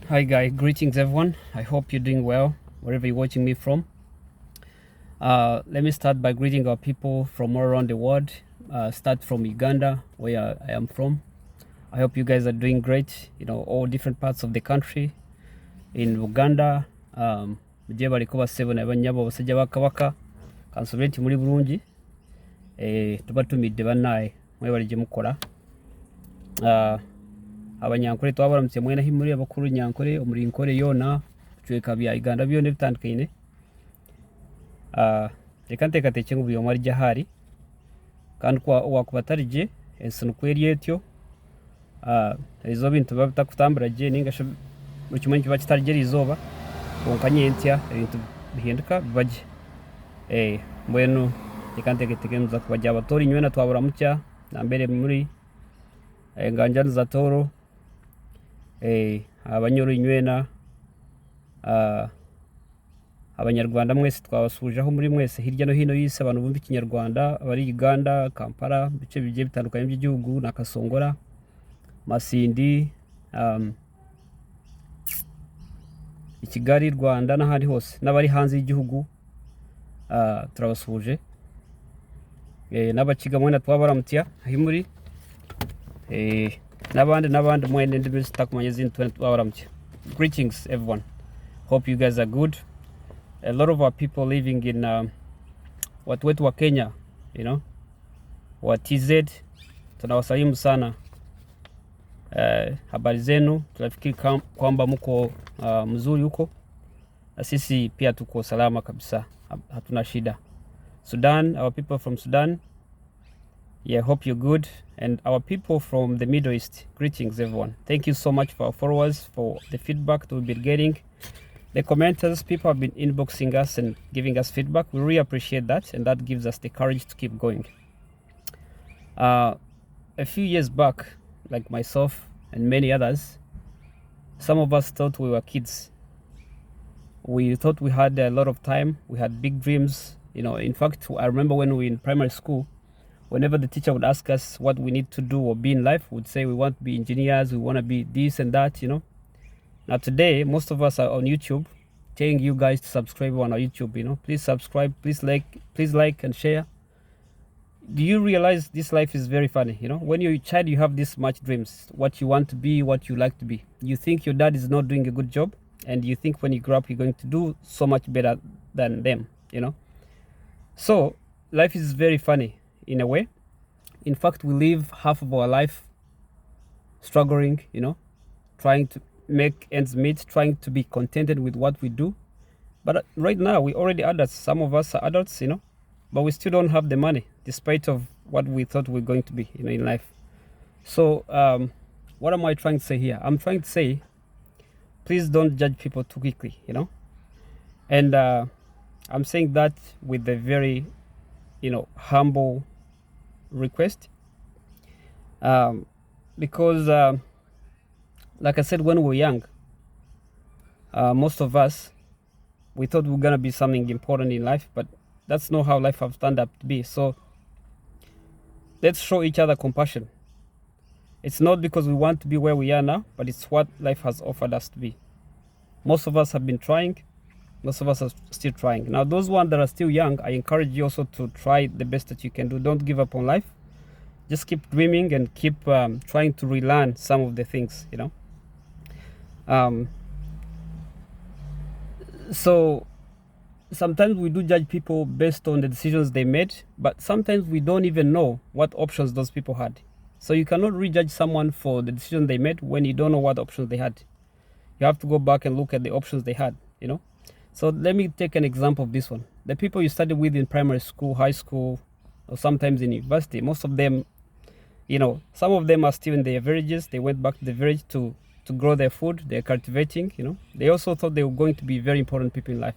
Hi guys, greetings everyone. I hope you're doing well wherever you're watching me from. Let me start by greeting our people from all around the world. Start from Uganda, where I am from. I hope you guys are doing great. All different parts of the country. In Uganda, mujye bariko basebona abanyabo basajja bakabaka kansobenti muri bulungi tubatumidde bannaye mwebalije mukola abanyankole twabaramutse mwena himuri abakuru nyankole omurinkole yona cweka bya Uganda byone bitandukanye reka ntekateke ngo byo mwari jahari kandi kwa wakubatarije ensunu kweri etyo izo bintu babitakutambura je ninga mu kimanyi kiba kitarigera izoba konkanye entya ibintu bihinduka bibaje mbwenu reka ntekateke nza kubajya abatori nywena twaburamutya nambere muri nganjani za toro abanyoro inywena abanyarwanda mwese twabasujeho muri mwese hirya no hino yise abantu bumva ikinyarwanda abari Uganda Kampala bice bigiye bitandukanye by'igihugu na Kasongora Masindi Kigali Rwanda n'ahandi hose n'abari hanze y'igihugu turabasuje n'abakiga mwena twabaramutya himuri n'abandi mwene ndimi zitakumanye zindi twabaramutya. Greetings everyone, hope you guys are good. A lot of our people living in watu wetu wa Kenya, wa TZ, tunawasalimu sana. Habari zenu, tunafikiri kwamba mko mzuri huko, na sisi pia tuko salama kabisa, hatuna shida. Sudan, our people from Sudan, yeah, hope you're good. And our people from the Middle East, greetings everyone. Thank you so much for our followers, for the feedback that we've been getting. The commenters, people have been inboxing us and giving us feedback. We really appreciate that, and that gives us the courage to keep going. A few years back, like myself and many others, some of us thought we were kids. We thought we had a lot of time. We had big dreams. In fact, I remember when we were in primary school, whenever the teacher would ask us what we need to do or be in life, we would say we want to be engineers, we want to be this and that, Now today, most of us are on YouTube, telling you guys to subscribe on our YouTube, Please subscribe, please like and share. Do you realize this life is very funny, When you're a child, you have this much dreams, what you want to be, what you like to be. You think your dad is not doing a good job, and you think when you grow up, you're going to do so much better than them, So life is very funny in a way. In fact, we live half of our life struggling, trying to make ends meet, trying to be contented with what we do. But right now, we already adults. Some of us are adults, but we still don't have the money, despite of what we thought we were going to be, in life. So, what am I trying to say here? I'm trying to say, please don't judge people too quickly, And I'm saying that with a very, humble request, because like I said, when we were young, most of us, we thought we were gonna be something important in life, but that's not how life has turned up to be. So let's show each other compassion. It's not because we want to be where we are now, but it's what life has offered us to be. Most of us have been trying. Most of us are still trying. Now, those ones that are still young, I encourage you also to try the best that you can do. Don't give up on life. Just keep dreaming and keep trying to relearn some of the things, So sometimes we do judge people based on the decisions they made, but sometimes we don't even know what options those people had. So you cannot rejudge someone for the decision they made when you don't know what options they had. You have to go back and look at the options they had, So let me take an example of this one. The people you studied with in primary school, high school, or sometimes in university, most of them, some of them are still in their villages. They went back to the village to grow their food. They're cultivating, They also thought they were going to be very important people in life.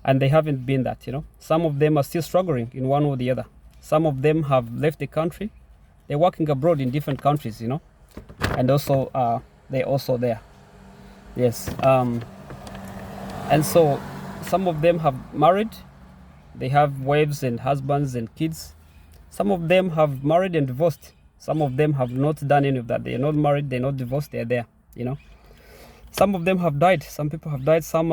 And they haven't been that, Some of them are still struggling in one or the other. Some of them have left the country. They're working abroad in different countries, And also, they're also there. Yes. And so some of them have married. They have wives and husbands and kids. Some of them have married and divorced. Some of them have not done any of that. They're not married, they're not divorced, they're there, Some of them have died. Some people have died. Some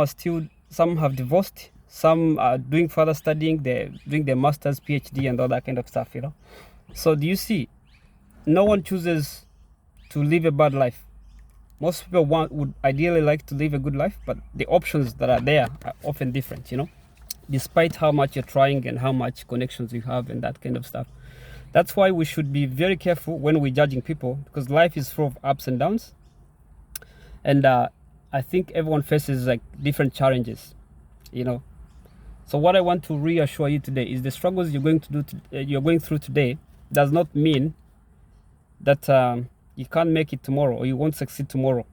have divorced. Some are doing further studying. They're doing their master's, PhD, and all that kind of stuff, you know. So do you see? No one chooses to live a bad life. Most people would ideally like to live a good life, but the options that are there are often different, you know, despite how much you're trying and how much connections you have and that kind of stuff. That's why we should be very careful when we're judging people, because life is full of ups and downs. And I think everyone faces like different challenges, you know. So what I want to reassure you today is the struggles you're going through today does not mean that you can't make it tomorrow or you won't succeed tomorrow.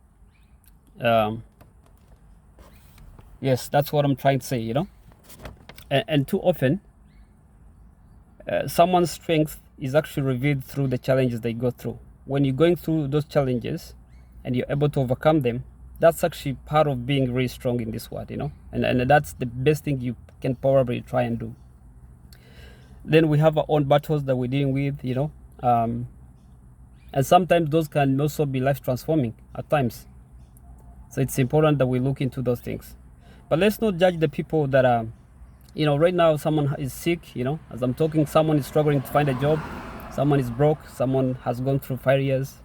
Yes, that's what I'm trying to say, you know. And too often, someone's strength is actually revealed through the challenges they go through. When you're going through those challenges and you're able to overcome them, that's actually part of being really strong in this world, you know. And that's the best thing you can probably try and do. Then we have our own battles that we're dealing with, you know. And sometimes those can also be life transforming at times. So it's important that we look into those things. But let's not judge the people that are, you know, right now someone is sick, you know, as I'm talking, someone is struggling to find a job, someone is broke, someone has gone through 5 years.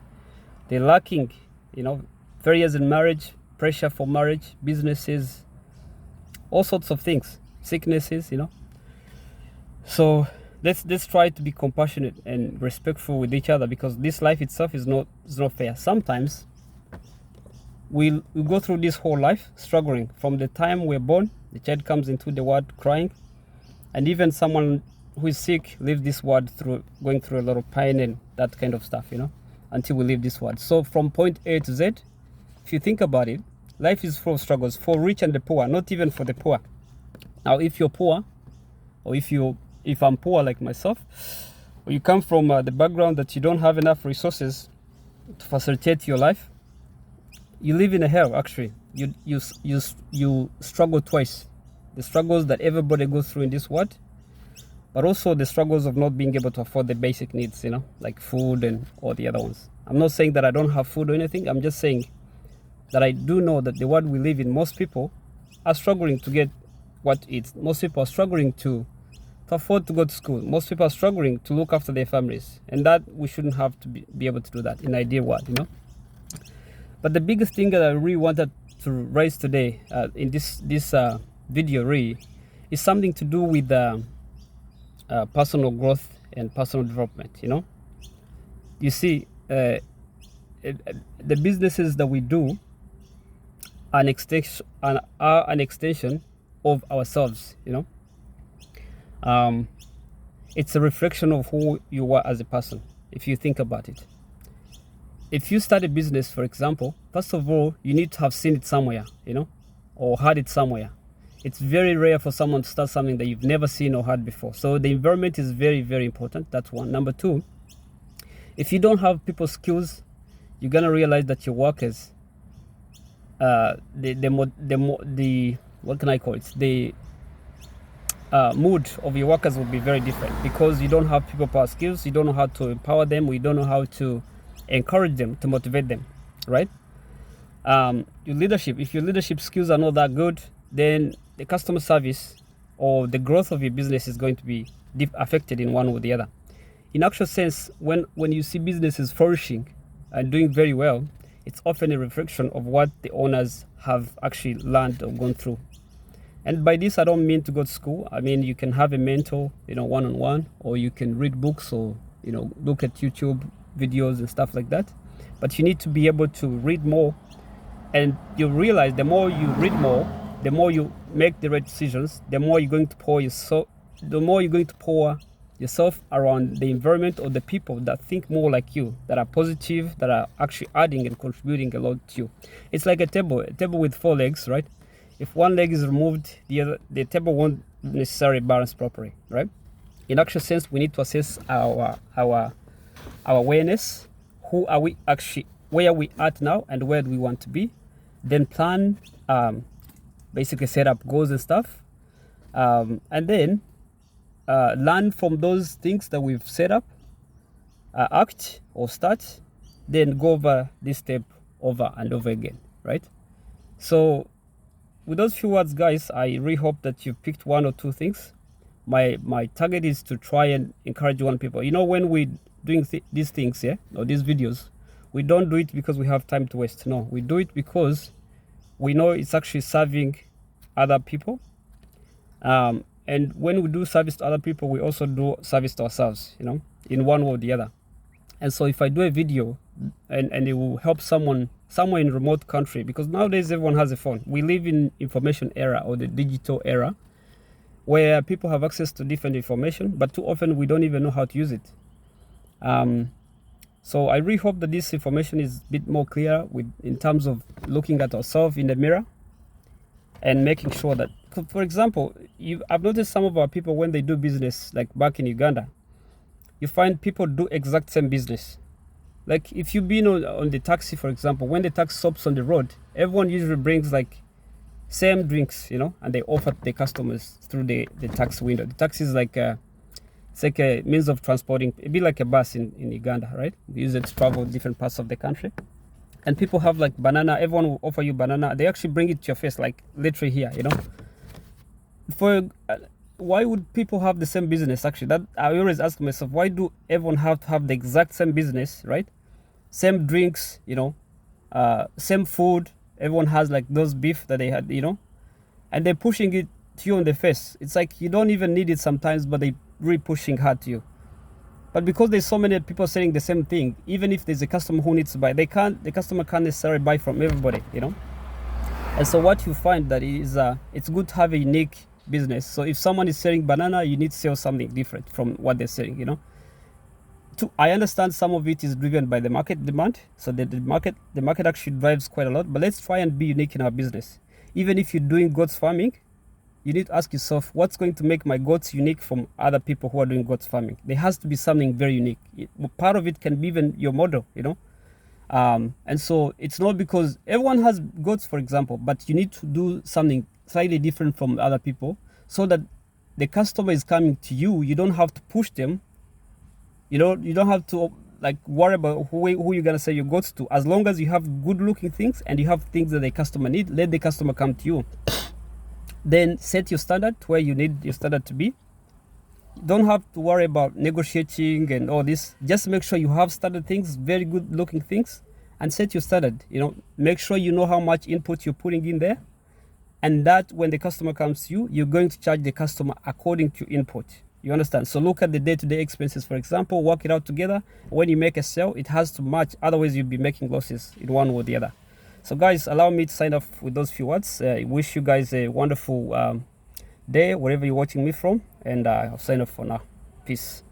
They're lacking, you know, 3 years in marriage, pressure for marriage, businesses, all sorts of things, sicknesses, you know. So let's try to be compassionate and respectful with each other, because this life itself is not fair. Sometimes we go through this whole life struggling from the time we're born. The child comes into the world crying, and even someone who is sick lives this world going through a lot of pain and that kind of stuff, you know, until we leave this world. So from point A to Z, if you think about it, life is full of struggles for rich and the poor, not even for the poor. Now, if you're poor, or if I'm poor like myself, or you come from the background that you don't have enough resources to facilitate your life, you live in a hell. Actually, you struggle twice: the struggles that everybody goes through in this world, but also the struggles of not being able to afford the basic needs, you know, like food and all the other ones. I'm not saying that I don't have food or anything. I'm just saying that I do know that the world we live in, most people are struggling to get what to eat. Most people are struggling to afford to go to school. Most people are struggling to look after their families, and that we shouldn't have to be able to do that in an ideal world, you know. But the biggest thing that I really wanted to raise today in this video really is something to do with personal growth and personal development, you know. You see, the businesses that we do are an extension of ourselves, you know. It's a reflection of who you are as a person, if you think about it. If you start a business, for example, first of all, you need to have seen it somewhere, you know, or heard it somewhere. It's very rare for someone to start something that you've never seen or heard before. So the environment is very, very important. That's one. Number two, if you don't have people's skills, you're gonna realize that your workers, what can I call it? The mood of your workers will be very different, because you don't have people power skills. You don't know how to empower them. You don't know how to encourage them, to motivate them, right? Your leadership, if your leadership skills are not that good, then the customer service or the growth of your business is going to be affected in one or the other. In actual sense, when you see businesses flourishing and doing very well, it's often a reflection of what the owners have actually learned or gone through. And by this, I don't mean to go to school. I mean, you can have a mentor, you know, one-on-one, or you can read books, or, you know, look at YouTube videos and stuff like that. But you need to be able to read more, and you realize the more you read more, the more you make the right decisions, the more you're going to pour yourself around the environment or the people that think more like you, that are positive, that are actually adding and contributing a lot to you. It's like a table with 4 legs, right? If one leg is removed, the table won't necessarily balance properly, right? In actual sense, we need to assess our awareness. Who are we actually? Where are we at now, and where do we want to be? Then plan, basically set up goals and stuff, and then learn from those things that we've set up, act or start, then go over this step over and over again, right? So with those few words, guys, I really hope that you picked one or two things. My target is to try and encourage one people. You know, when we doing these things, yeah, or these videos, we don't do it because we have time to waste. No, we do it because we know it's actually serving other people. And when we do service to other people, we also do service to ourselves, you know, in one way or the other. And so if I do a video and it will help someone somewhere in a remote country, because nowadays everyone has a phone. We live in information era, or the digital era, where people have access to different information, but too often we don't even know how to use it. So I really hope that this information is a bit more clear in terms of looking at ourselves in the mirror and making sure that, for example, I've noticed some of our people, when they do business, like back in Uganda, you find people do exact same business. Like if you've been on the taxi, for example, when the taxi stops on the road, everyone usually brings like same drinks, you know, and they offer the customers through the taxi window. The taxi is like it's like a means of transporting, a bit like a bus in Uganda, right? We use it to travel different parts of the country. And people have like banana, everyone will offer you banana. They actually bring it to your face, like literally here, you know. Why would people have the same business? Actually, that I always ask myself, why do everyone have to have the exact same business, right? Same drinks, you know, same food. Everyone has like those beef that they had, you know, and they're pushing it to you on the face. It's like you don't even need it sometimes, but they really pushing hard to you. But because there's so many people saying the same thing, even if there's a customer who needs to buy, the customer can't necessarily buy from everybody, you know. And so what you find that is it's good to have a unique business. So if someone is selling banana, you need to sell something different from what they're selling, you know. I understand some of it is driven by the market demand, so the market actually drives quite a lot, but let's try and be unique in our business. Even if you're doing goats farming, you need to ask yourself, what's going to make my goats unique from other people who are doing goats farming? There has to be something very unique. Part of it can be even your model, you know. And so it's not because everyone has goats, for example, but you need to do something slightly different from other people so that the customer is coming to you. You don't have to push them. You know, you don't have to like worry about who you're gonna sell your goats to. As long as you have good looking things and you have things that the customer need, let the customer come to you. Then set your standard where you need your standard to be. Don't have to worry about negotiating and all this. Just make sure you have standard things, very good looking things, and set your standard. You know, make sure you know how much input you're putting in there, and that when the customer comes to you, you're going to charge the customer according to input. You understand? So look at the day-to-day expenses, for example, work it out together. When you make a sale, it has to match. Otherwise, you'll be making losses in one or the other. So guys, allow me to sign off with those few words. I wish you guys a wonderful day, wherever you're watching me from. And I'll sign off for now. Peace.